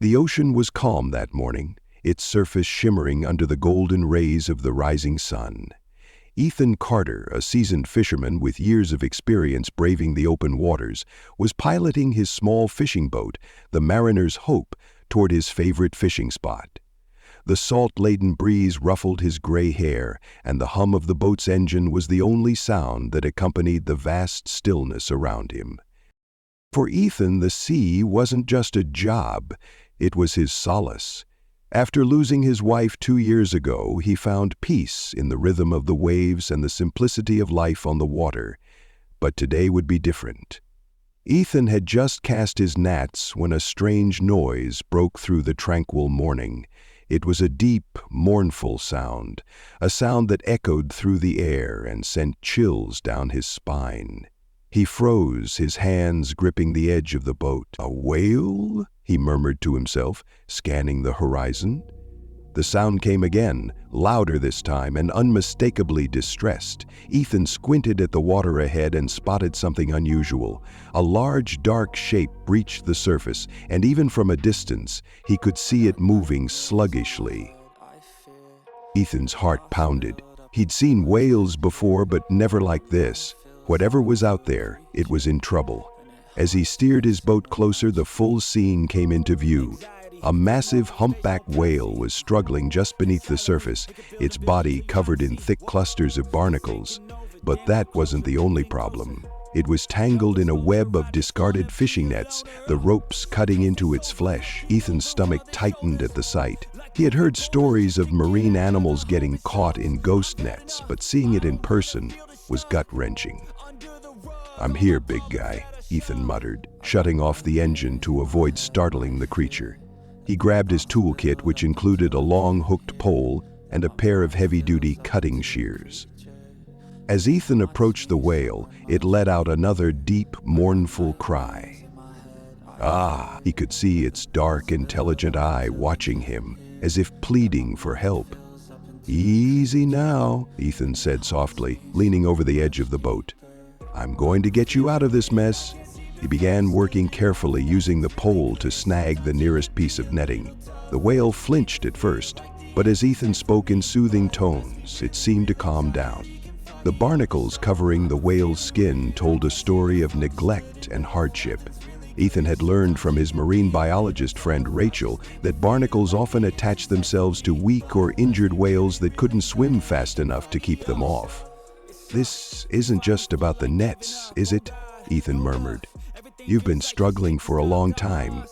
The ocean was calm that morning, its surface shimmering under the golden rays of the rising sun. Ethan Carter, a seasoned fisherman with years of experience braving the open waters, was piloting his small fishing boat, the Mariner's Hope, toward his favorite fishing spot. The salt-laden breeze ruffled his gray hair, and the hum of the boat's engine was the only sound that accompanied the vast stillness around him. For Ethan, the sea wasn't just a job, it was his solace. After losing his wife 2 years ago, he found peace in the rhythm of the waves and the simplicity of life on the water. But today would be different. Ethan had just cast his nets when a strange noise broke through the tranquil morning. It was a deep, mournful sound, a sound that echoed through the air and sent chills down his spine. He froze, his hands gripping the edge of the boat. "A whale?" he murmured to himself, scanning the horizon. The sound came again, louder this time and unmistakably distressed. Ethan squinted at the water ahead and spotted something unusual. A large, dark shape breached the surface, and even from a distance, he could see it moving sluggishly. Ethan's heart pounded. He'd seen whales before, but never like this. Whatever was out there, it was in trouble. As he steered his boat closer, the full scene came into view. A massive humpback whale was struggling just beneath the surface, its body covered in thick clusters of barnacles. But that wasn't the only problem. It was tangled in a web of discarded fishing nets, the ropes cutting into its flesh. Ethan's stomach tightened at the sight. He had heard stories of marine animals getting caught in ghost nets, but seeing it in person was gut-wrenching. "I'm here, big guy," Ethan muttered, shutting off the engine to avoid startling the creature. He grabbed his toolkit, which included a long hooked pole and a pair of heavy-duty cutting shears. As Ethan approached the whale, it let out another deep, mournful cry. He could see its dark, intelligent eye watching him, as if pleading for help. "Easy now," Ethan said softly, leaning over the edge of the boat. "I'm going to get you out of this mess." He began working carefully, using the pole to snag the nearest piece of netting. The whale flinched at first, but as Ethan spoke in soothing tones, it seemed to calm down. The barnacles covering the whale's skin told a story of neglect and hardship. Ethan had learned from his marine biologist friend Rachel that barnacles often attach themselves to weak or injured whales that couldn't swim fast enough to keep them off. "This isn't just about the nets, is it?" Ethan murmured. "You've been struggling for a long time."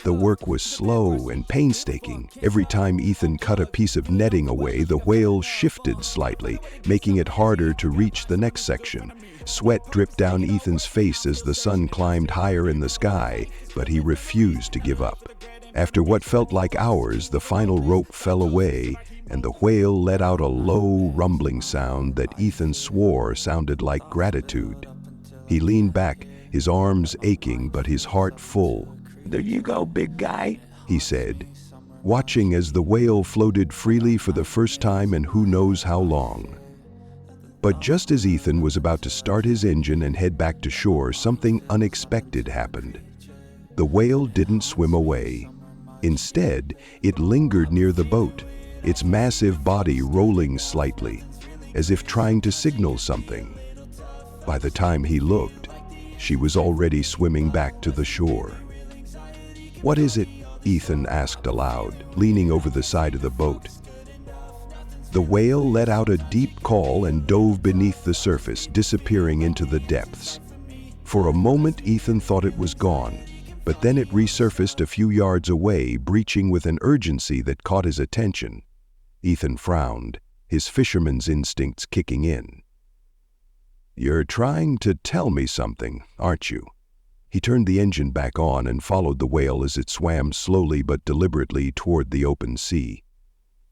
The work was slow and painstaking. Every time Ethan cut a piece of netting away, the whale shifted slightly, making it harder to reach the next section. Sweat dripped down Ethan's face as the sun climbed higher in the sky, but he refused to give up. After what felt like hours, the final rope fell away, and the whale let out a low, rumbling sound that Ethan swore sounded like gratitude. He leaned back, his arms aching but his heart full. "There you go, big guy," he said, watching as the whale floated freely for the first time in who knows how long. But just as Ethan was about to start his engine and head back to shore, something unexpected happened. The whale didn't swim away. Instead, it lingered near the boat, its massive body rolling slightly, as if trying to signal something. By the time he looked, she was already swimming back to the shore. "What is it?" Ethan asked aloud, leaning over the side of the boat. The whale let out a deep call and dove beneath the surface, disappearing into the depths. For a moment, Ethan thought it was gone, but then it resurfaced a few yards away, breaching with an urgency that caught his attention. Ethan frowned, his fisherman's instincts kicking in. "You're trying to tell me something, aren't you?" He turned the engine back on and followed the whale as it swam slowly but deliberately toward the open sea.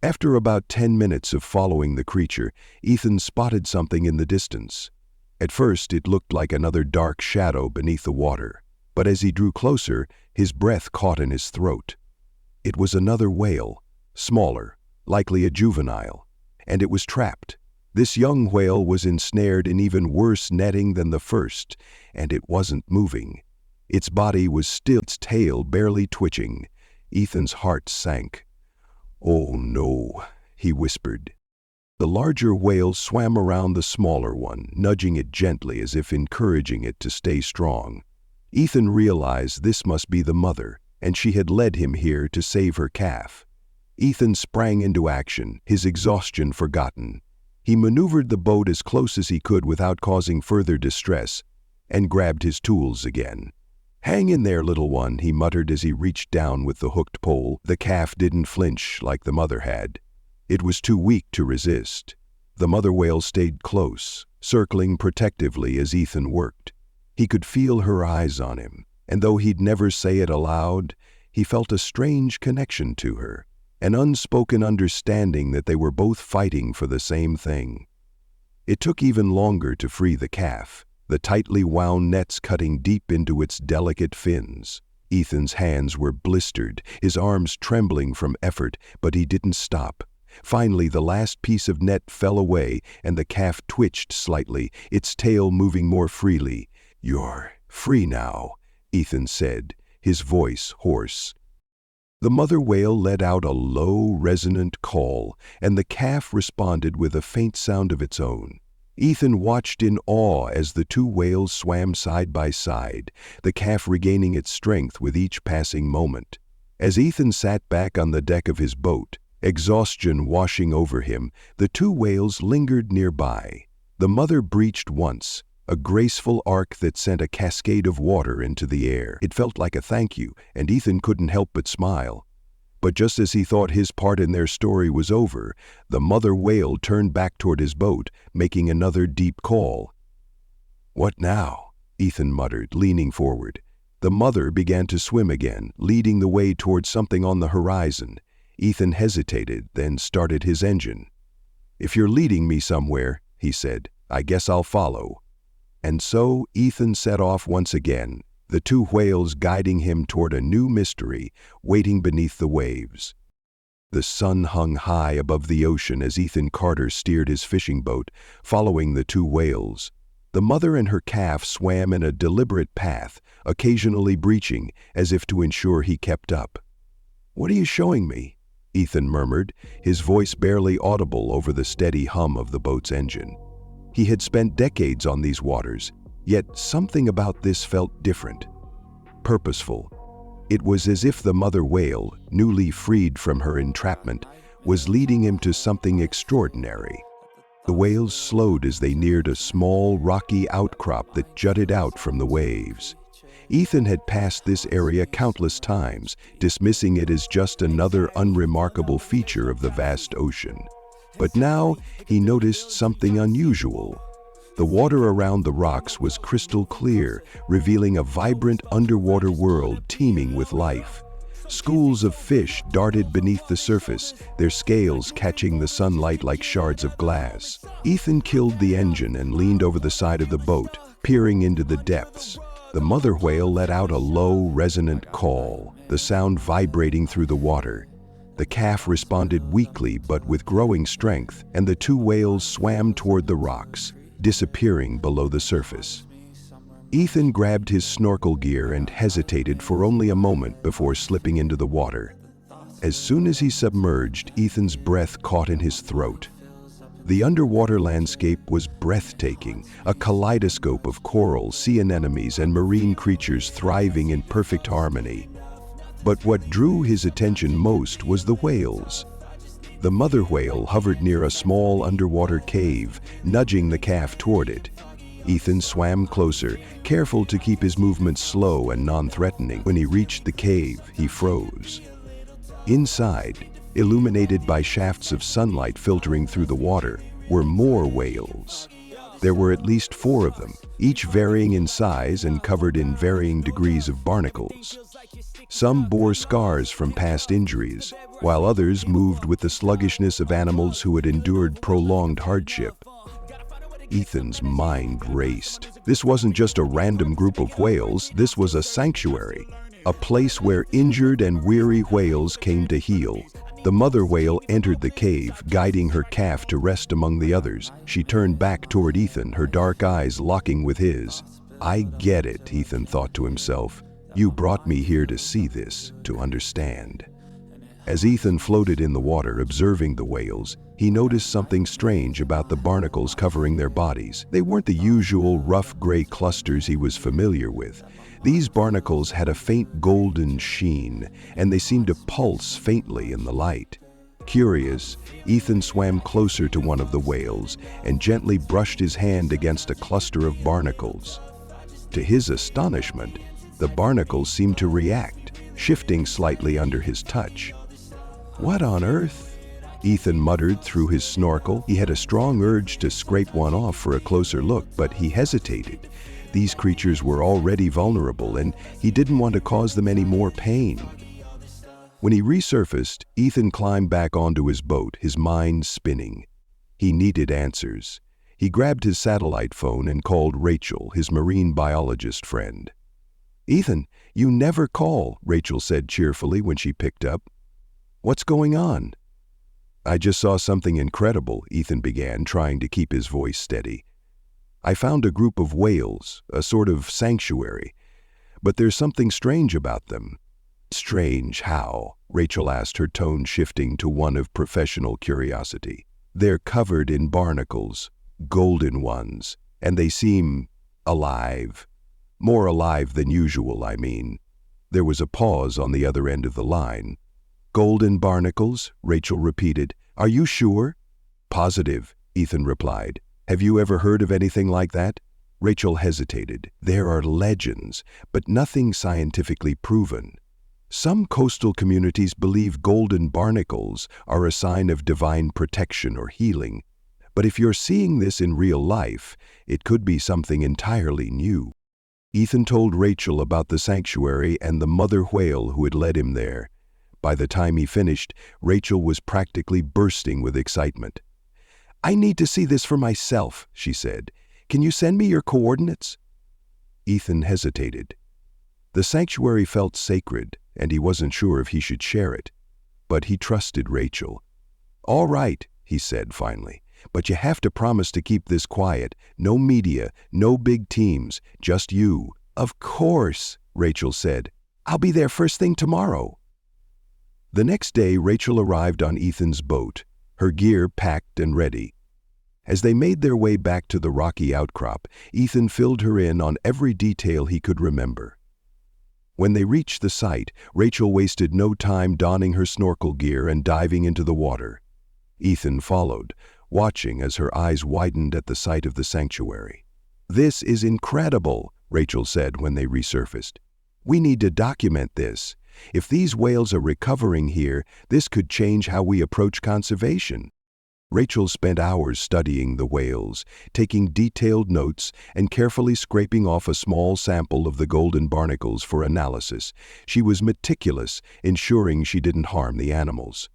After about 10 minutes of following the creature, Ethan spotted something in the distance. At first, it looked like another dark shadow beneath the water, but as he drew closer, his breath caught in his throat. It was another whale, smaller, likely a juvenile, and it was trapped. This young whale was ensnared in even worse netting than the first, and it wasn't moving. Its body was still, its tail barely twitching. Ethan's heart sank. "Oh no," he whispered. The larger whale swam around the smaller one, nudging it gently as if encouraging it to stay strong. Ethan realized this must be the mother, and she had led him here to save her calf. Ethan sprang into action, his exhaustion forgotten. He maneuvered the boat as close as he could without causing further distress, and grabbed his tools again. "Hang in there, little one," he muttered as he reached down with the hooked pole. The calf didn't flinch like the mother had. It was too weak to resist. The mother whale stayed close, circling protectively as Ethan worked. He could feel her eyes on him, and though he'd never say it aloud, he felt a strange connection to her, an unspoken understanding that they were both fighting for the same thing. It took even longer to free the calf, the tightly wound nets cutting deep into its delicate fins. Ethan's hands were blistered, his arms trembling from effort, but he didn't stop. Finally, the last piece of net fell away, and the calf twitched slightly, its tail moving more freely. "You're free now," Ethan said, his voice hoarse. The mother whale let out a low, resonant call, and the calf responded with a faint sound of its own. Ethan watched in awe as the two whales swam side by side, the calf regaining its strength with each passing moment. As Ethan sat back on the deck of his boat, exhaustion washing over him, the two whales lingered nearby. The mother breached once, a graceful arc that sent a cascade of water into the air. It felt like a thank you, and Ethan couldn't help but smile. But just as he thought his part in their story was over, the mother whale turned back toward his boat, making another deep call. "What now?" Ethan muttered, leaning forward. The mother began to swim again, leading the way toward something on the horizon. Ethan hesitated, then started his engine. "If you're leading me somewhere," he said, "I guess I'll follow." And so Ethan set off once again, the two whales guiding him toward a new mystery waiting beneath the waves. The sun hung high above the ocean as Ethan Carter steered his fishing boat, following the two whales. The mother and her calf swam in a deliberate path, occasionally breaching, as if to ensure he kept up. "What are you showing me?" Ethan murmured, his voice barely audible over the steady hum of the boat's engine. He had spent decades on these waters, yet something about this felt different, purposeful. It was as if the mother whale, newly freed from her entrapment, was leading him to something extraordinary. The whales slowed as they neared a small, rocky outcrop that jutted out from the waves. Ethan had passed this area countless times, dismissing it as just another unremarkable feature of the vast ocean. But now he noticed something unusual. The water around the rocks was crystal clear, revealing a vibrant underwater world teeming with life. Schools of fish darted beneath the surface, their scales catching the sunlight like shards of glass. Ethan killed the engine and leaned over the side of the boat, peering into the depths. The mother whale let out a low, resonant call, the sound vibrating through the water. The calf responded weakly but with growing strength, and the two whales swam toward the rocks, disappearing below the surface. Ethan grabbed his snorkel gear and hesitated for only a moment before slipping into the water. As soon as he submerged, Ethan's breath caught in his throat. The underwater landscape was breathtaking, a kaleidoscope of coral, sea anemones, and marine creatures thriving in perfect harmony. But what drew his attention most was the whales. The mother whale hovered near a small underwater cave, nudging the calf toward it. Ethan swam closer, careful to keep his movements slow and non-threatening. When he reached the cave, he froze. Inside, illuminated by shafts of sunlight filtering through the water, were more whales. There were at least 4 of them, each varying in size and covered in varying degrees of barnacles. Some bore scars from past injuries, while others moved with the sluggishness of animals who had endured prolonged hardship. Ethan's mind raced. This wasn't just a random group of whales, this was a sanctuary, a place where injured and weary whales came to heal. The mother whale entered the cave, guiding her calf to rest among the others. She turned back toward Ethan, her dark eyes locking with his. "I get it," Ethan thought to himself. "You brought me here to see this, to understand." As Ethan floated in the water observing the whales, he noticed something strange about the barnacles covering their bodies. They weren't the usual rough gray clusters he was familiar with. These barnacles had a faint golden sheen, and they seemed to pulse faintly in the light. Curious, Ethan swam closer to one of the whales and gently brushed his hand against a cluster of barnacles. To his astonishment, the barnacles seemed to react, shifting slightly under his touch. "What on earth?" Ethan muttered through his snorkel. He had a strong urge to scrape one off for a closer look, but he hesitated. These creatures were already vulnerable, and he didn't want to cause them any more pain. When he resurfaced, Ethan climbed back onto his boat, his mind spinning. He needed answers. He grabbed his satellite phone and called Rachel, his marine biologist friend. "Ethan, you never call," Rachel said cheerfully when she picked up. "What's going on?" "I just saw something incredible," Ethan began, trying to keep his voice steady. "I found a group of whales, a sort of sanctuary. But there's something strange about them." "Strange how?" Rachel asked, her tone shifting to one of professional curiosity. "They're covered in barnacles, golden ones, and they seem alive. More alive than usual, I mean." There was a pause on the other end of the line. "Golden barnacles?" Rachel repeated. "Are you sure?" "Positive," Ethan replied. "Have you ever heard of anything like that?" Rachel hesitated. "There are legends, but nothing scientifically proven. Some coastal communities believe golden barnacles are a sign of divine protection or healing. But if you're seeing this in real life, it could be something entirely new." Ethan told Rachel about the sanctuary and the mother whale who had led him there. By the time he finished, Rachel was practically bursting with excitement. "I need to see this for myself," she said. "Can you send me your coordinates?" Ethan hesitated. The sanctuary felt sacred, and he wasn't sure if he should share it. But he trusted Rachel. "All right," he said finally, "but you have to promise to keep this quiet. No media, no big teams, just you." "Of course," Rachel said. "I'll be there first thing tomorrow." The next day, Rachel arrived on Ethan's boat, her gear packed and ready. As they made their way back to the rocky outcrop, Ethan filled her in on every detail he could remember. When they reached the site, Rachel wasted no time donning her snorkel gear and diving into the water. Ethan followed, watching as her eyes widened at the sight of the sanctuary. "This is incredible," Rachel said when they resurfaced. "We need to document this. If these whales are recovering here, this could change how we approach conservation." Rachel spent hours studying the whales, taking detailed notes and carefully scraping off a small sample of the golden barnacles for analysis. She was meticulous, ensuring she didn't harm the animals.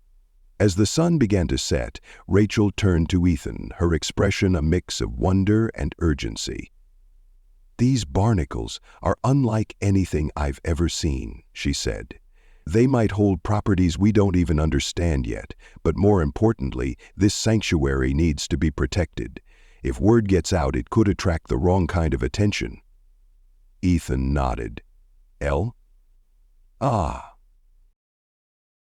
As the sun began to set, Rachel turned to Ethan, her expression a mix of wonder and urgency. "These barnacles are unlike anything I've ever seen," she said. "They might hold properties we don't even understand yet, but more importantly, this sanctuary needs to be protected. If word gets out, it could attract the wrong kind of attention." Ethan nodded. "Elle?" "Ah.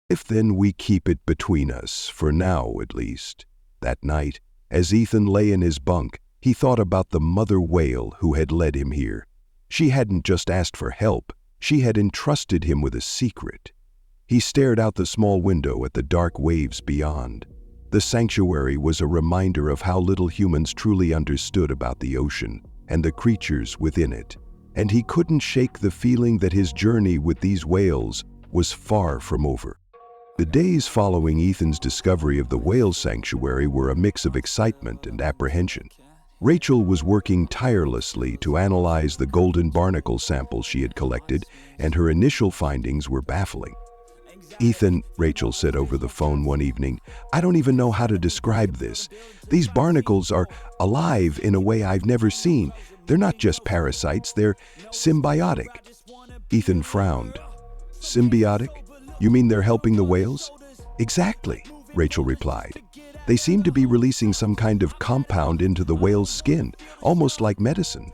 If then we keep it between us, for now at least." That night, as Ethan lay in his bunk, he thought about the mother whale who had led him here. She hadn't just asked for help, she had entrusted him with a secret. He stared out the small window at the dark waves beyond. The sanctuary was a reminder of how little humans truly understood about the ocean and the creatures within it, and he couldn't shake the feeling that his journey with these whales was far from over. The days following Ethan's discovery of the whale sanctuary were a mix of excitement and apprehension. Rachel was working tirelessly to analyze the golden barnacle samples she had collected, and her initial findings were baffling. "Ethan," Rachel said over the phone one evening, "I don't even know how to describe this. These barnacles are alive in a way I've never seen. They're not just parasites, they're symbiotic." Ethan frowned. "Symbiotic? You mean they're helping the whales?" "Exactly," Rachel replied. "They seem to be releasing some kind of compound into the whale's skin, almost like medicine.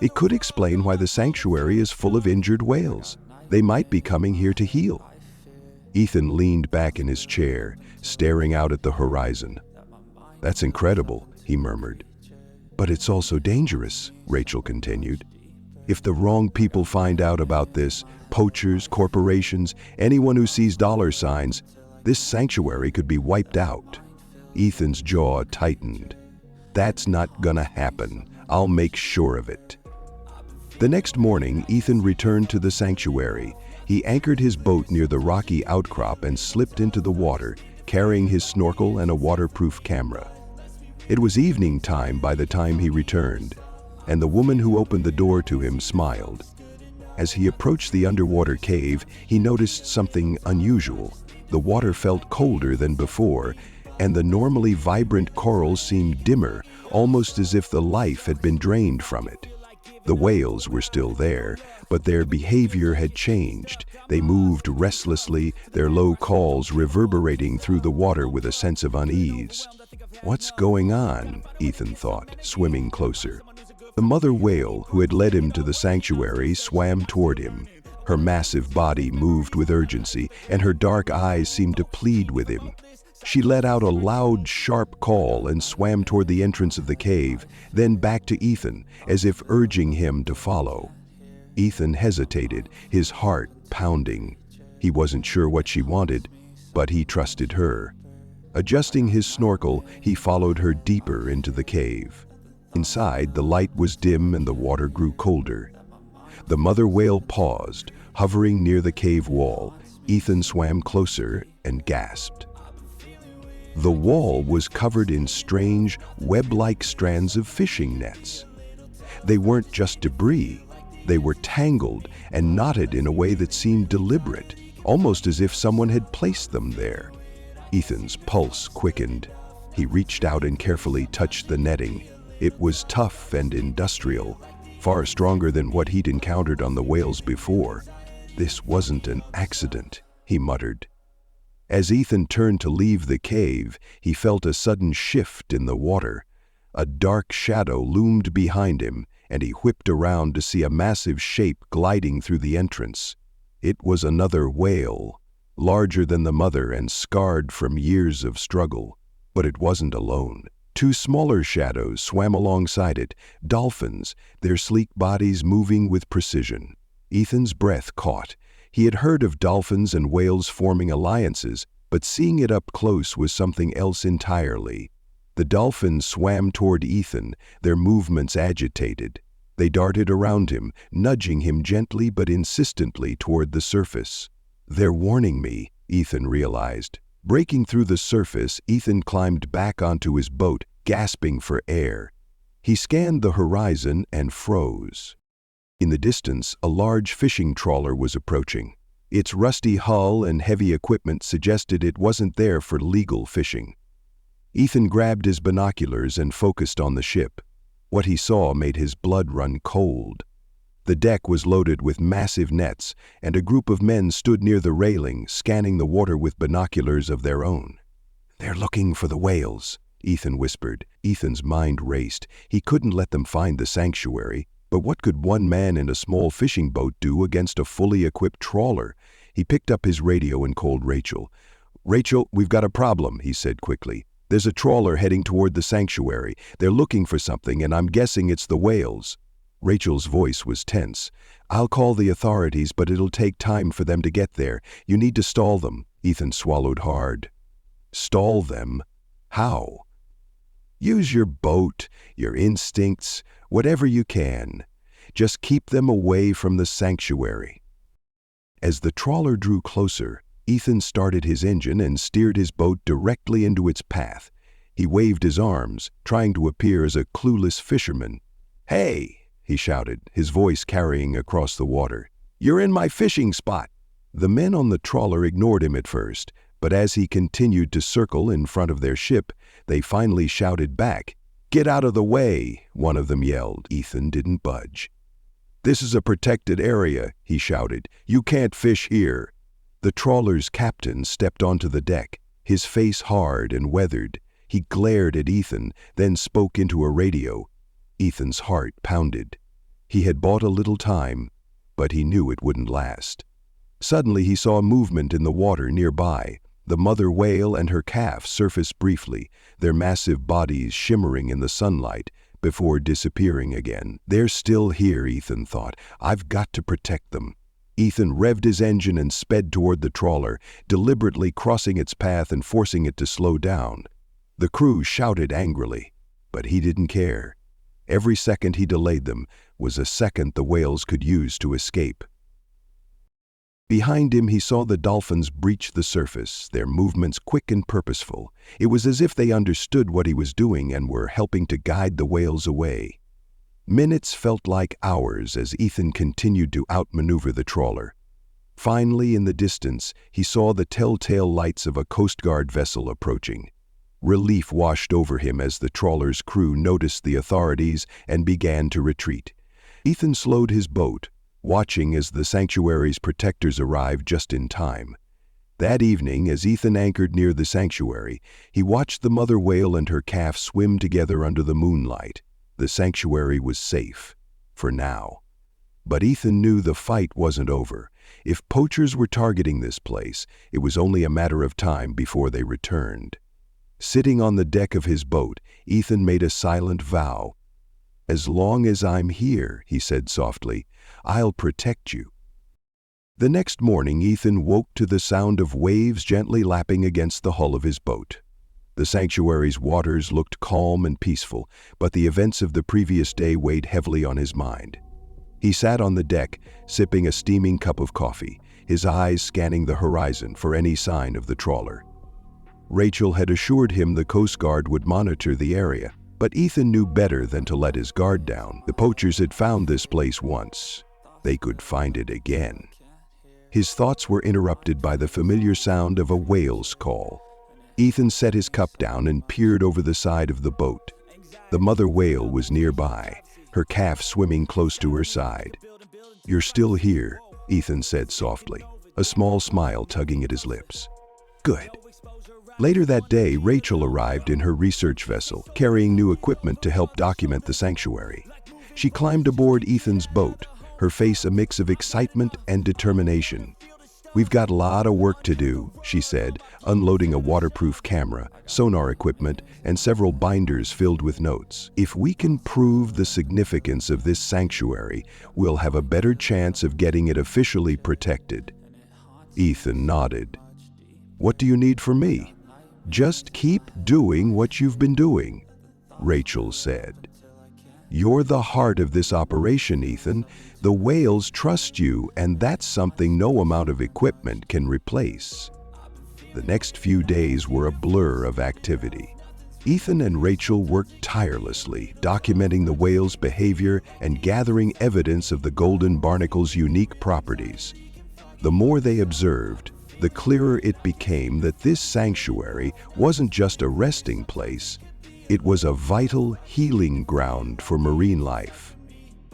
It could explain why the sanctuary is full of injured whales. They might be coming here to heal." Ethan leaned back in his chair, staring out at the horizon. "That's incredible," he murmured. "But it's also dangerous," Rachel continued. "If the wrong people find out about this, poachers, corporations, anyone who sees dollar signs, this sanctuary could be wiped out." Ethan's jaw tightened. "That's not gonna happen. I'll make sure of it." The next morning, Ethan returned to the sanctuary. He anchored his boat near the rocky outcrop and slipped into the water, carrying his snorkel and a waterproof camera. It was evening time by the time he returned, and the woman who opened the door to him smiled. As he approached the underwater cave, he noticed something unusual. The water felt colder than before, and the normally vibrant corals seemed dimmer, almost as if the life had been drained from it. The whales were still there, but their behavior had changed. They moved restlessly, their low calls reverberating through the water with a sense of unease. "What's going on?" Ethan thought, swimming closer. The mother whale, who had led him to the sanctuary, swam toward him. Her massive body moved with urgency, and her dark eyes seemed to plead with him. She let out a loud, sharp call and swam toward the entrance of the cave, then back to Ethan, as if urging him to follow. Ethan hesitated, his heart pounding. He wasn't sure what she wanted, but he trusted her. Adjusting his snorkel, he followed her deeper into the cave. Inside, the light was dim and the water grew colder. The mother whale paused, hovering near the cave wall. Ethan swam closer and gasped. The wall was covered in strange, web-like strands of fishing nets. They weren't just debris. They were tangled and knotted in a way that seemed deliberate, almost as if someone had placed them there. Ethan's pulse quickened. He reached out and carefully touched the netting. It was tough and industrial, far stronger than what he'd encountered on the whales before. "This wasn't an accident," he muttered. As Ethan turned to leave the cave, he felt a sudden shift in the water. A dark shadow loomed behind him, and he whipped around to see a massive shape gliding through the entrance. It was another whale, larger than the mother and scarred from years of struggle. But it wasn't alone. Two smaller shadows swam alongside it, dolphins, their sleek bodies moving with precision. Ethan's breath caught. He had heard of dolphins and whales forming alliances, but seeing it up close was something else entirely. The dolphins swam toward Ethan, their movements agitated. They darted around him, nudging him gently but insistently toward the surface. "They're warning me," Ethan realized. Breaking through the surface, Ethan climbed back onto his boat, gasping for air. He scanned the horizon and froze. In the distance, a large fishing trawler was approaching. Its rusty hull and heavy equipment suggested it wasn't there for legal fishing. Ethan grabbed his binoculars and focused on the ship. What he saw made his blood run cold. The deck was loaded with massive nets, and a group of men stood near the railing, scanning the water with binoculars of their own. "They're looking for the whales," Ethan whispered. Ethan's mind raced. He couldn't let them find the sanctuary. But what could one man in a small fishing boat do against a fully equipped trawler? He picked up his radio and called Rachel. "Rachel, we've got a problem," he said quickly. "There's a trawler heading toward the sanctuary. They're looking for something, and I'm guessing it's the whales." Rachel's voice was tense. "I'll call the authorities, but it'll take time for them to get there. You need to stall them." Ethan swallowed hard. "Stall them? How?" "Use your boat, your instincts, whatever you can. Just keep them away from the sanctuary." As the trawler drew closer, Ethan started his engine and steered his boat directly into its path. He waved his arms, trying to appear as a clueless fisherman. "Hey!" he shouted, his voice carrying across the water. "You're in my fishing spot!" The men on the trawler ignored him at first, but as he continued to circle in front of their ship, they finally shouted back. "Get out of the way!" one of them yelled. Ethan didn't budge. "This is a protected area," he shouted. "You can't fish here." The trawler's captain stepped onto the deck, his face hard and weathered. He glared at Ethan, then spoke into a radio. Ethan's heart pounded. He had bought a little time, but he knew it wouldn't last. Suddenly he saw movement in the water nearby. The mother whale and her calf surfaced briefly, their massive bodies shimmering in the sunlight before disappearing again. They're still here, Ethan thought. I've got to protect them. Ethan revved his engine and sped toward the trawler, deliberately crossing its path and forcing it to slow down. The crew shouted angrily, but he didn't care. Every second he delayed them was a second the whales could use to escape. Behind him he saw the dolphins breach the surface, their movements quick and purposeful. It was as if they understood what he was doing and were helping to guide the whales away. Minutes felt like hours as Ethan continued to outmaneuver the trawler. Finally, in the distance, he saw the telltale lights of a Coast Guard vessel approaching. Relief washed over him as the trawler's crew noticed the authorities and began to retreat. Ethan slowed his boat, watching as the sanctuary's protectors arrived just in time. That evening, as Ethan anchored near the sanctuary, he watched the mother whale and her calf swim together under the moonlight. The sanctuary was safe, for now. But Ethan knew the fight wasn't over. If poachers were targeting this place, it was only a matter of time before they returned. Sitting on the deck of his boat, Ethan made a silent vow. "As long as I'm here," he said softly, "I'll protect you." The next morning, Ethan woke to the sound of waves gently lapping against the hull of his boat. The sanctuary's waters looked calm and peaceful, but the events of the previous day weighed heavily on his mind. He sat on the deck, sipping a steaming cup of coffee, his eyes scanning the horizon for any sign of the trawler. Rachel had assured him the Coast Guard would monitor the area, but Ethan knew better than to let his guard down. The poachers had found this place once. They could find it again. His thoughts were interrupted by the familiar sound of a whale's call. Ethan set his cup down and peered over the side of the boat. The mother whale was nearby, her calf swimming close to her side. "You're still here," Ethan said softly, a small smile tugging at his lips. "Good." Later that day, Rachel arrived in her research vessel, carrying new equipment to help document the sanctuary. She climbed aboard Ethan's boat, her face a mix of excitement and determination. "We've got a lot of work to do," she said, unloading a waterproof camera, sonar equipment, and several binders filled with notes. "If we can prove the significance of this sanctuary, we'll have a better chance of getting it officially protected." Ethan nodded. "What do you need from me?" "Just keep doing what you've been doing," Rachel said. "You're the heart of this operation, Ethan. The whales trust you, and that's something no amount of equipment can replace." The next few days were a blur of activity. Ethan and Rachel worked tirelessly, documenting the whale's behavior and gathering evidence of the golden barnacle's unique properties. The more they observed, the clearer it became that this sanctuary wasn't just a resting place. It was a vital healing ground for marine life.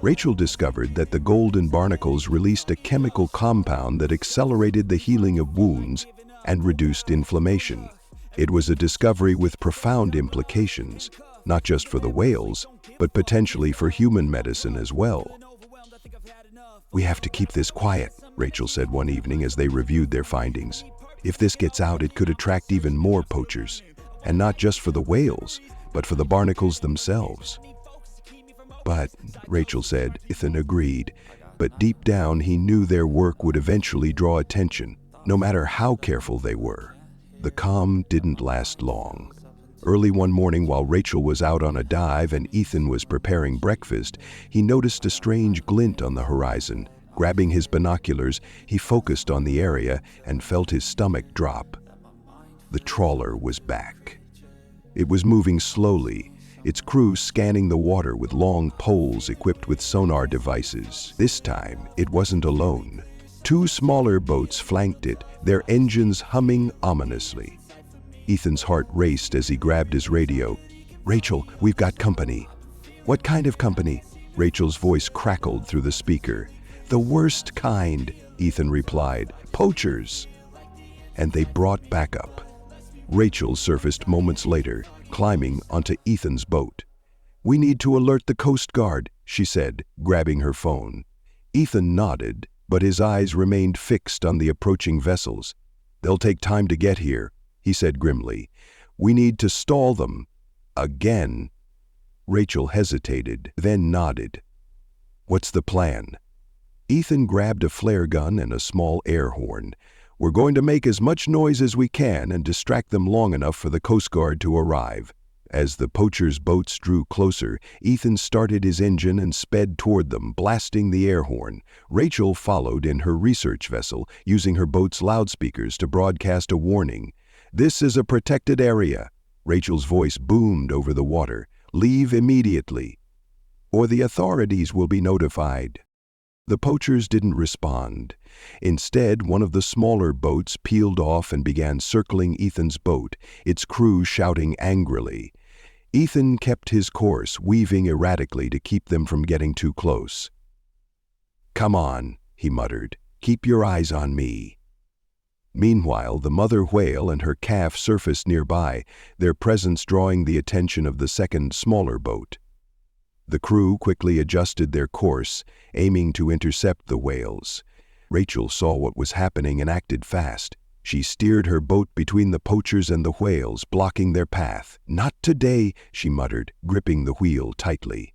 Rachel discovered that the golden barnacles released a chemical compound that accelerated the healing of wounds and reduced inflammation. It was a discovery with profound implications, not just for the whales, but potentially for human medicine as well. "We have to keep this quiet," Rachel said one evening as they reviewed their findings. "If this gets out, it could attract even more poachers. And not just for the whales, but for the barnacles themselves." "But," Rachel said, Ethan agreed, but deep down he knew their work would eventually draw attention, no matter how careful they were. The calm didn't last long. Early one morning while Rachel was out on a dive and Ethan was preparing breakfast, he noticed a strange glint on the horizon. Grabbing his binoculars, he focused on the area and felt his stomach drop. The trawler was back. It was moving slowly, its crew scanning the water with long poles equipped with sonar devices. This time, it wasn't alone. Two smaller boats flanked it, their engines humming ominously. Ethan's heart raced as he grabbed his radio. "Rachel, we've got company." "What kind of company?" Rachel's voice crackled through the speaker. "The worst kind," Ethan replied. "Poachers." And they brought backup. Rachel surfaced moments later, climbing onto Ethan's boat. "We need to alert the Coast Guard," she said, grabbing her phone. Ethan nodded, but his eyes remained fixed on the approaching vessels. "They'll take time to get here," he said grimly. "We need to stall them." Again. Rachel hesitated, then nodded. "What's the plan?" Ethan grabbed a flare gun and a small air horn. "We're going to make as much noise as we can and distract them long enough for the Coast Guard to arrive." As the poachers' boats drew closer, Ethan started his engine and sped toward them, blasting the air horn. Rachel followed in her research vessel, using her boat's loudspeakers to broadcast a warning. "This is a protected area." Rachel's voice boomed over the water. "Leave immediately, or the authorities will be notified." The poachers didn't respond. Instead, one of the smaller boats peeled off and began circling Ethan's boat, its crew shouting angrily. Ethan kept his course, weaving erratically to keep them from getting too close. "Come on," he muttered. "Keep your eyes on me." Meanwhile, the mother whale and her calf surfaced nearby, their presence drawing the attention of the second, smaller boat. The crew quickly adjusted their course, aiming to intercept the whales. Rachel saw what was happening and acted fast. She steered her boat between the poachers and the whales, blocking their path. "Not today," she muttered, gripping the wheel tightly.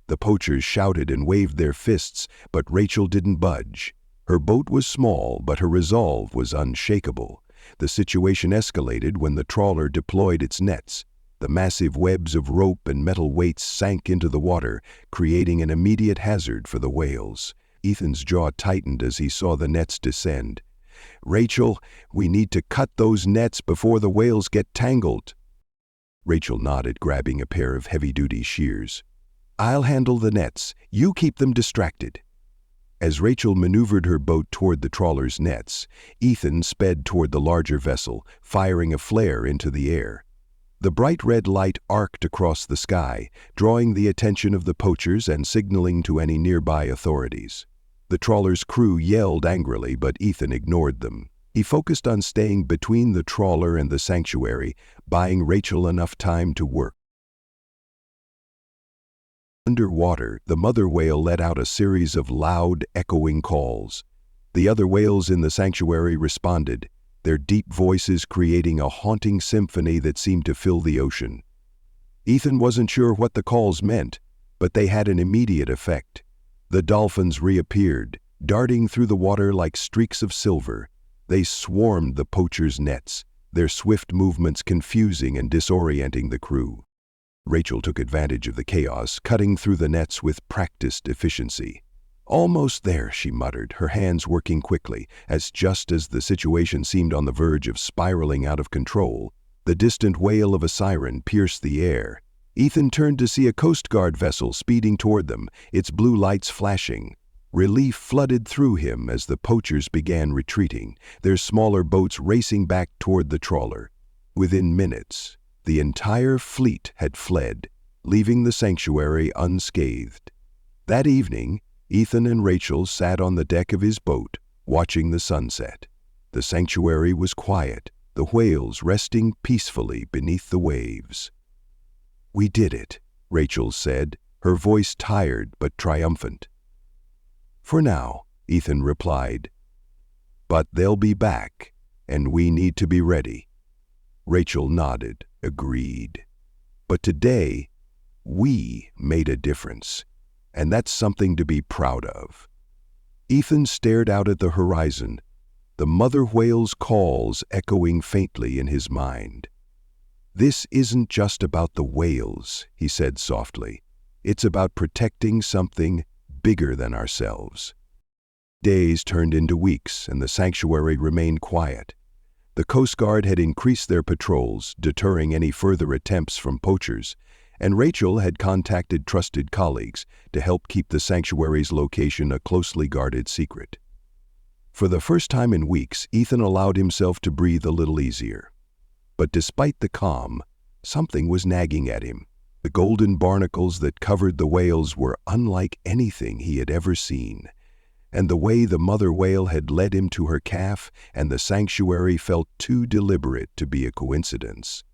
The poachers shouted and waved their fists, but Rachel didn't budge. Her boat was small, but her resolve was unshakable. The situation escalated when the trawler deployed its nets. The massive webs of rope and metal weights sank into the water, creating an immediate hazard for the whales. Ethan's jaw tightened as he saw the nets descend. "Rachel, we need to cut those nets before the whales get tangled." Rachel nodded, grabbing a pair of heavy-duty shears. "I'll handle the nets. You keep them distracted." As Rachel maneuvered her boat toward the trawler's nets, Ethan sped toward the larger vessel, firing a flare into the air. The bright red light arced across the sky, drawing the attention of the poachers and signaling to any nearby authorities. The trawler's crew yelled angrily, but Ethan ignored them. He focused on staying between the trawler and the sanctuary, buying Rachel enough time to work. Underwater, the mother whale let out a series of loud, echoing calls. The other whales in the sanctuary responded, their deep voices creating a haunting symphony that seemed to fill the ocean. Ethan wasn't sure what the calls meant, but they had an immediate effect. The dolphins reappeared, darting through the water like streaks of silver. They swarmed the poachers' nets, their swift movements confusing and disorienting the crew. Rachel took advantage of the chaos, cutting through the nets with practiced efficiency. "Almost there," she muttered, her hands working quickly, just as the situation seemed on the verge of spiraling out of control, the distant wail of a siren pierced the air. Ethan turned to see a Coast Guard vessel speeding toward them, its blue lights flashing. Relief flooded through him as the poachers began retreating, their smaller boats racing back toward the trawler. Within minutes, the entire fleet had fled, leaving the sanctuary unscathed. That evening, Ethan and Rachel sat on the deck of his boat, watching the sunset. The sanctuary was quiet, the whales resting peacefully beneath the waves. "We did it," Rachel said, her voice tired but triumphant. "For now," Ethan replied. "But they'll be back, and we need to be ready." Rachel nodded, agreed. "But today, we made a difference. And that's something to be proud of." Ethan stared out at the horizon, the mother whale's calls echoing faintly in his mind. "This isn't just about the whales," he said softly. "It's about protecting something bigger than ourselves." Days turned into weeks, and the sanctuary remained quiet. The Coast Guard had increased their patrols, deterring any further attempts from poachers, and Rachel had contacted trusted colleagues to help keep the sanctuary's location a closely guarded secret. For the first time in weeks, Ethan allowed himself to breathe a little easier. But despite the calm, something was nagging at him. The golden barnacles that covered the whales were unlike anything he had ever seen, and the way the mother whale had led him to her calf and the sanctuary felt too deliberate to be a coincidence.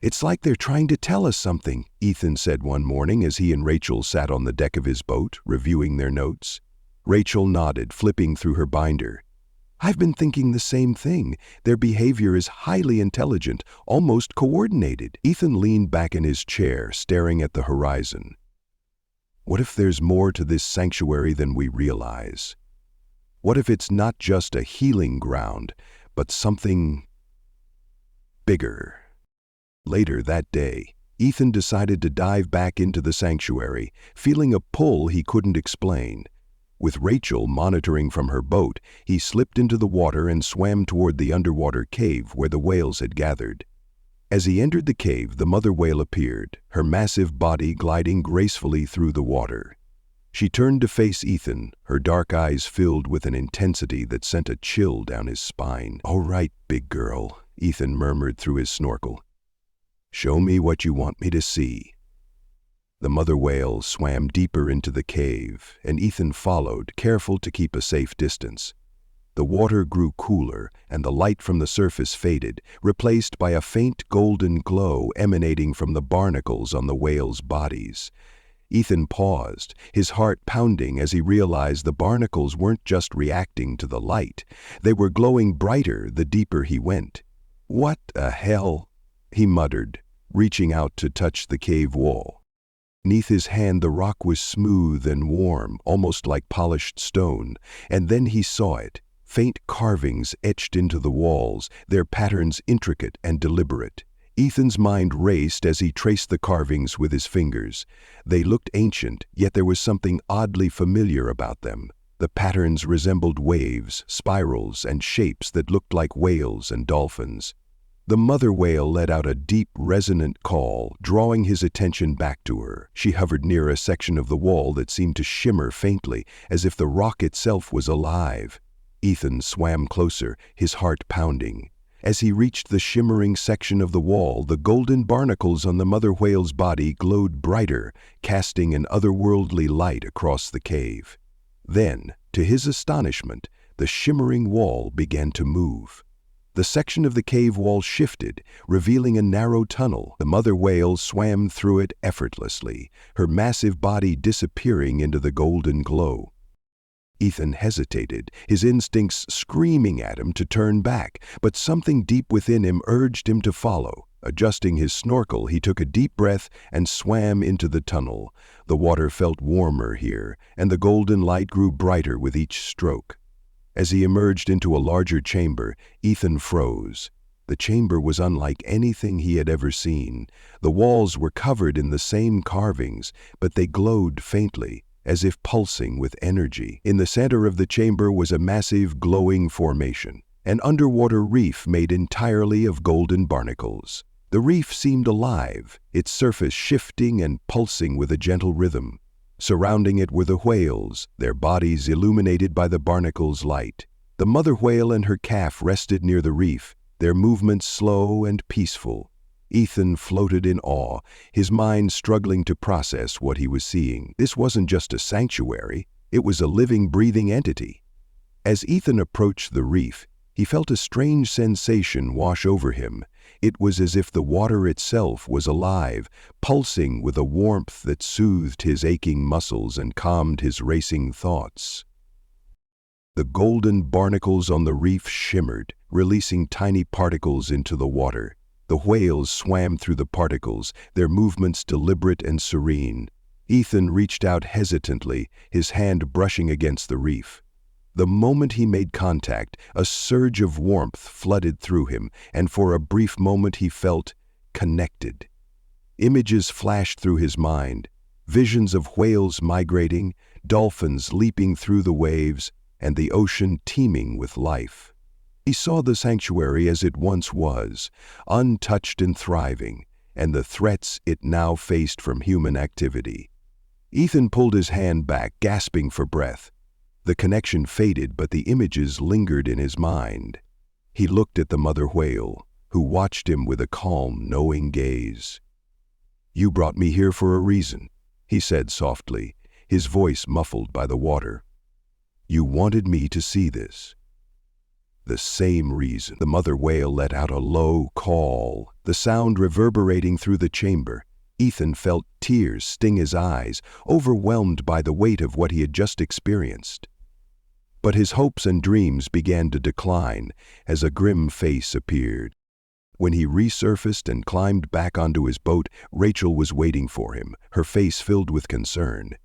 "It's like they're trying to tell us something," Ethan said one morning as he and Rachel sat on the deck of his boat, reviewing their notes. Rachel nodded, flipping through her binder. I've been thinking the same thing. Their behavior is highly intelligent, almost coordinated. Ethan leaned back in his chair, staring at the horizon. What if there's more to this sanctuary than we realize? What if it's not just a healing ground, but something bigger? Later that day, Ethan decided to dive back into the sanctuary, feeling a pull he couldn't explain. With Rachel monitoring from her boat, he slipped into the water and swam toward the underwater cave where the whales had gathered. As he entered the cave, the mother whale appeared, her massive body gliding gracefully through the water. She turned to face Ethan, her dark eyes filled with an intensity that sent a chill down his spine. "All right, big girl," Ethan murmured through his snorkel. "Show me what you want me to see." The mother whale swam deeper into the cave, and Ethan followed, careful to keep a safe distance. The water grew cooler, and the light from the surface faded, replaced by a faint golden glow emanating from the barnacles on the whales' bodies. Ethan paused, his heart pounding as he realized the barnacles weren't just reacting to the light. They were glowing brighter the deeper he went. "What the hell?" he muttered, reaching out to touch the cave wall. Beneath his hand the rock was smooth and warm, almost like polished stone, and then he saw it. Faint carvings etched into the walls, their patterns intricate and deliberate. Ethan's mind raced as he traced the carvings with his fingers. They looked ancient, yet there was something oddly familiar about them. The patterns resembled waves, spirals, and shapes that looked like whales and dolphins. The mother whale let out a deep, resonant call, drawing his attention back to her. She hovered near a section of the wall that seemed to shimmer faintly, as if the rock itself was alive. Ethan swam closer, his heart pounding. As he reached the shimmering section of the wall, the golden barnacles on the mother whale's body glowed brighter, casting an otherworldly light across the cave. Then, to his astonishment, the shimmering wall began to move. The section of the cave wall shifted, revealing a narrow tunnel. The mother whale swam through it effortlessly, her massive body disappearing into the golden glow. Ethan hesitated, his instincts screaming at him to turn back, but something deep within him urged him to follow. Adjusting his snorkel, he took a deep breath and swam into the tunnel. The water felt warmer here, and the golden light grew brighter with each stroke. As he emerged into a larger chamber, Ethan froze. The chamber was unlike anything he had ever seen. The walls were covered in the same carvings, but they glowed faintly, as if pulsing with energy. In the center of the chamber was a massive, glowing formation, an underwater reef made entirely of golden barnacles. The reef seemed alive, its surface shifting and pulsing with a gentle rhythm. Surrounding it were the whales, their bodies illuminated by the barnacles' light. The mother whale and her calf rested near the reef, their movements slow and peaceful. Ethan floated in awe, his mind struggling to process what he was seeing. This wasn't just a sanctuary, it was a living, breathing entity. As Ethan approached the reef, he felt a strange sensation wash over him. It was as if the water itself was alive, pulsing with a warmth that soothed his aching muscles and calmed his racing thoughts. The golden barnacles on the reef shimmered, releasing tiny particles into the water. The whales swam through the particles, their movements deliberate and serene. Ethan reached out hesitantly, his hand brushing against the reef. The moment he made contact, a surge of warmth flooded through him, and for a brief moment he felt connected. Images flashed through his mind, visions of whales migrating, dolphins leaping through the waves, and the ocean teeming with life. He saw the sanctuary as it once was, untouched and thriving, and the threats it now faced from human activity. Ethan pulled his hand back, gasping for breath. The connection faded, but the images lingered in his mind. He looked at the mother whale, who watched him with a calm, knowing gaze. "You brought me here for a reason," he said softly, his voice muffled by the water. "You wanted me to see this." "The same reason." The mother whale let out a low call, the sound reverberating through the chamber. Ethan felt tears sting his eyes, overwhelmed by the weight of what he had just experienced. But his hopes and dreams began to decline as a grim face appeared. When he resurfaced and climbed back onto his boat, Rachel was waiting for him, her face filled with concern.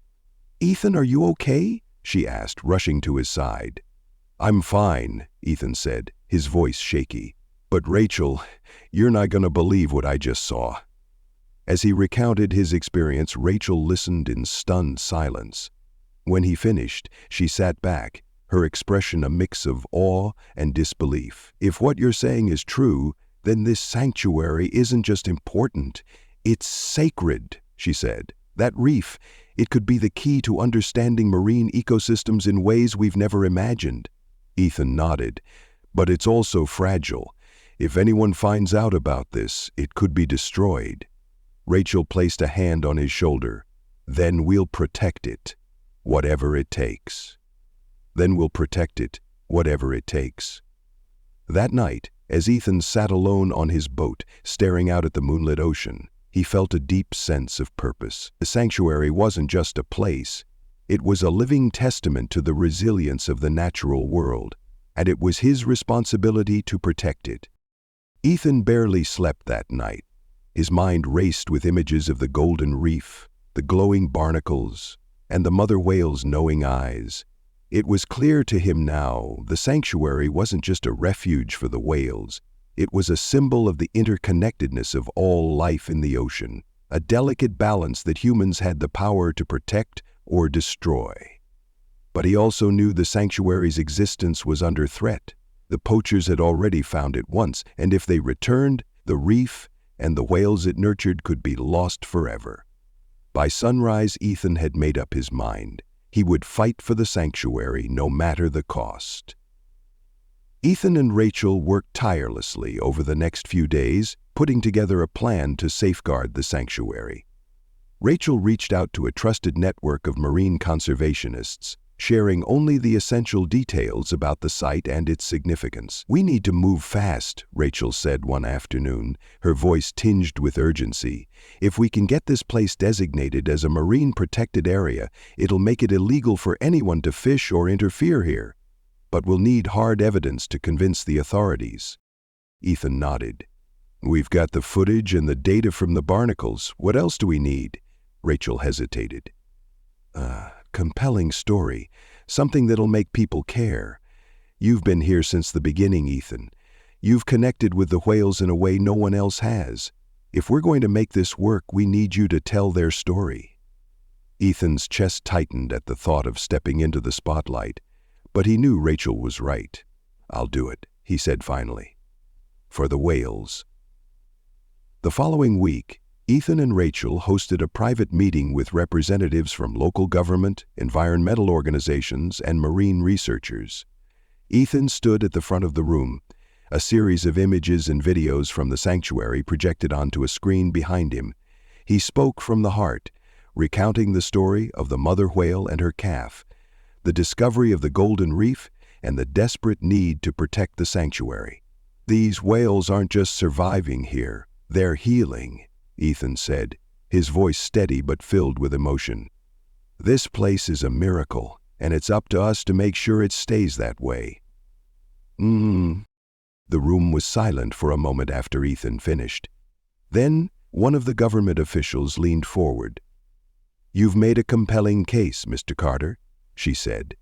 "Ethan, are you okay?" she asked, rushing to his side. "I'm fine," Ethan said, his voice shaky. "But Rachel, you're not going to believe what I just saw." As he recounted his experience, Rachel listened in stunned silence. When he finished, she sat back, her expression a mix of awe and disbelief. "If what you're saying is true, then this sanctuary isn't just important, it's sacred," she said. "That reef, it could be the key to understanding marine ecosystems in ways we've never imagined." Ethan nodded. "But it's also fragile. If anyone finds out about this, it could be destroyed." Rachel placed a hand on his shoulder. "Then we'll protect it, whatever it takes." Then we'll protect it, whatever it takes. That night, as Ethan sat alone on his boat, staring out at the moonlit ocean, he felt a deep sense of purpose. The sanctuary wasn't just a place. It was a living testament to the resilience of the natural world, and it was his responsibility to protect it. Ethan barely slept that night. His mind raced with images of the golden reef, the glowing barnacles, and the mother whale's knowing eyes. It was clear to him now, the sanctuary wasn't just a refuge for the whales. It was a symbol of the interconnectedness of all life in the ocean, a delicate balance that humans had the power to protect or destroy. But he also knew the sanctuary's existence was under threat. The poachers had already found it once, and if they returned, the reef and the whales it nurtured could be lost forever. By sunrise, Ethan had made up his mind. He would fight for the sanctuary no matter the cost. Ethan and Rachel worked tirelessly over the next few days, putting together a plan to safeguard the sanctuary. Rachel reached out to a trusted network of marine conservationists, sharing only the essential details about the site and its significance. "We need to move fast," Rachel said one afternoon, her voice tinged with urgency. "If we can get this place designated as a marine protected area, it'll make it illegal for anyone to fish or interfere here. But we'll need hard evidence to convince the authorities." Ethan nodded. "We've got the footage and the data from the barnacles. What else do we need?" Rachel hesitated. Compelling story, something that'll make people care. You've been here since the beginning, Ethan. You've connected with the whales in a way no one else has. If we're going to make this work, we need you to tell their story." Ethan's chest tightened at the thought of stepping into the spotlight, but he knew Rachel was right. "I'll do it," he said finally. "For the whales." The following week, Ethan and Rachel hosted a private meeting with representatives from local government, environmental organizations, and marine researchers. Ethan stood at the front of the room, a series of images and videos from the sanctuary projected onto a screen behind him. He spoke from the heart, recounting the story of the mother whale and her calf, the discovery of the golden reef, and the desperate need to protect the sanctuary. "These whales aren't just surviving here, they're healing," Ethan said, his voice steady but filled with emotion. "This place is a miracle, and it's up to us to make sure it stays that way." The room was silent for a moment after Ethan finished. Then, one of the government officials leaned forward. "You've made a compelling case, Mr. Carter," she said.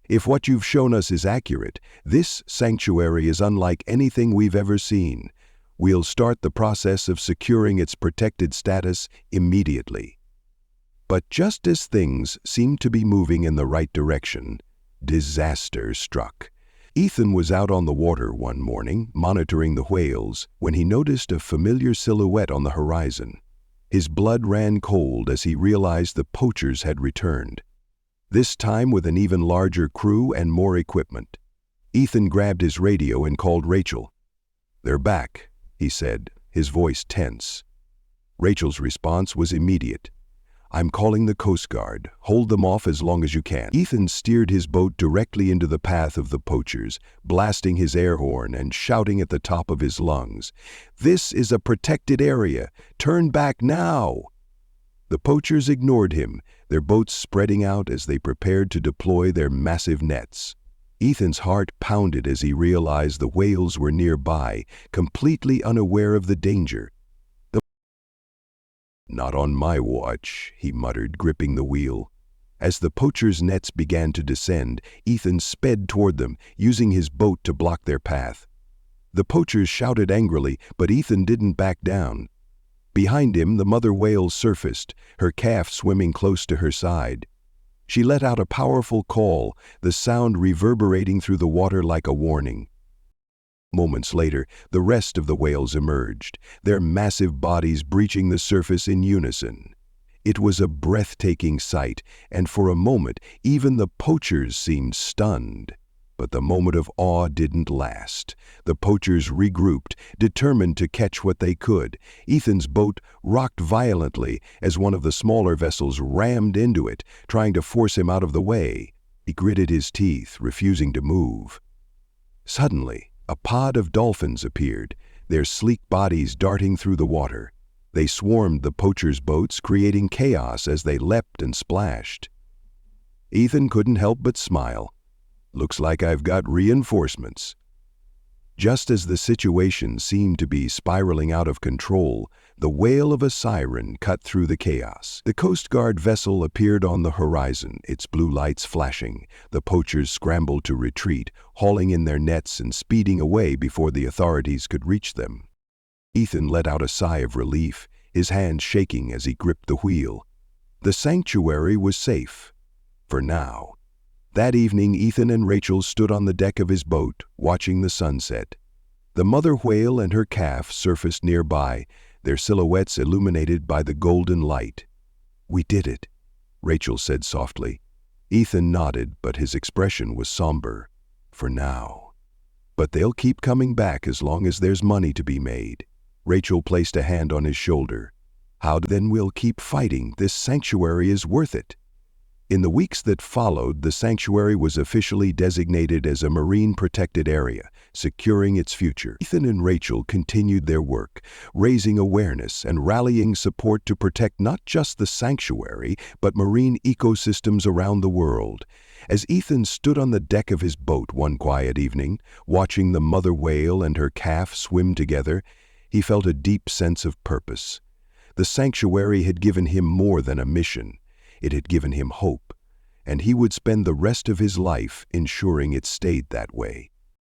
"If what you've shown us is accurate, this sanctuary is unlike anything we've ever seen. We'll start the process of securing its protected status immediately." But just as things seemed to be moving in the right direction, disaster struck. Ethan was out on the water one morning, monitoring the whales, when he noticed a familiar silhouette on the horizon. His blood ran cold as he realized the poachers had returned, this time with an even larger crew and more equipment. Ethan grabbed his radio and called Rachel. "They're back," he said, his voice tense. Rachel's response was immediate. "I'm calling the Coast Guard. Hold them off as long as you can." Ethan steered his boat directly into the path of the poachers, blasting his air horn and shouting at the top of his lungs, "This is a protected area. Turn back now!" The poachers ignored him, their boats spreading out as they prepared to deploy their massive nets. Ethan's heart pounded as he realized the whales were nearby, completely unaware of the danger. "Not on my watch," he muttered, gripping the wheel. As the poachers' nets began to descend, Ethan sped toward them, using his boat to block their path. The poachers shouted angrily, but Ethan didn't back down. Behind him, the mother whale surfaced, her calf swimming close to her side. She let out a powerful call, the sound reverberating through the water like a warning. Moments later, the rest of the whales emerged, their massive bodies breaching the surface in unison. It was a breathtaking sight, and for a moment, even the poachers seemed stunned. But the moment of awe didn't last. The poachers regrouped, determined to catch what they could. Ethan's boat rocked violently as one of the smaller vessels rammed into it, trying to force him out of the way. He gritted his teeth, refusing to move. Suddenly, a pod of dolphins appeared, their sleek bodies darting through the water. They swarmed the poachers' boats, creating chaos as they leapt and splashed. Ethan couldn't help but smile. "Looks like I've got reinforcements." Just as the situation seemed to be spiraling out of control, the wail of a siren cut through the chaos. The Coast Guard vessel appeared on the horizon, its blue lights flashing. The poachers scrambled to retreat, hauling in their nets and speeding away before the authorities could reach them. Ethan let out a sigh of relief, his hands shaking as he gripped the wheel. The sanctuary was safe. For now. That evening, Ethan and Rachel stood on the deck of his boat, watching the sunset. The mother whale and her calf surfaced nearby, their silhouettes illuminated by the golden light. "We did it," Rachel said softly. Ethan nodded, but his expression was somber. "For now. But they'll keep coming back as long as there's money to be made." Rachel placed a hand on his shoulder. "How then we'll keep fighting. This sanctuary is worth it." In the weeks that followed, the sanctuary was officially designated as a marine protected area, securing its future. Ethan and Rachel continued their work, raising awareness and rallying support to protect not just the sanctuary, but marine ecosystems around the world. As Ethan stood on the deck of his boat one quiet evening, watching the mother whale and her calf swim together, he felt a deep sense of purpose. The sanctuary had given him more than a mission. It had given him hope, and he would spend the rest of his life ensuring it stayed that way.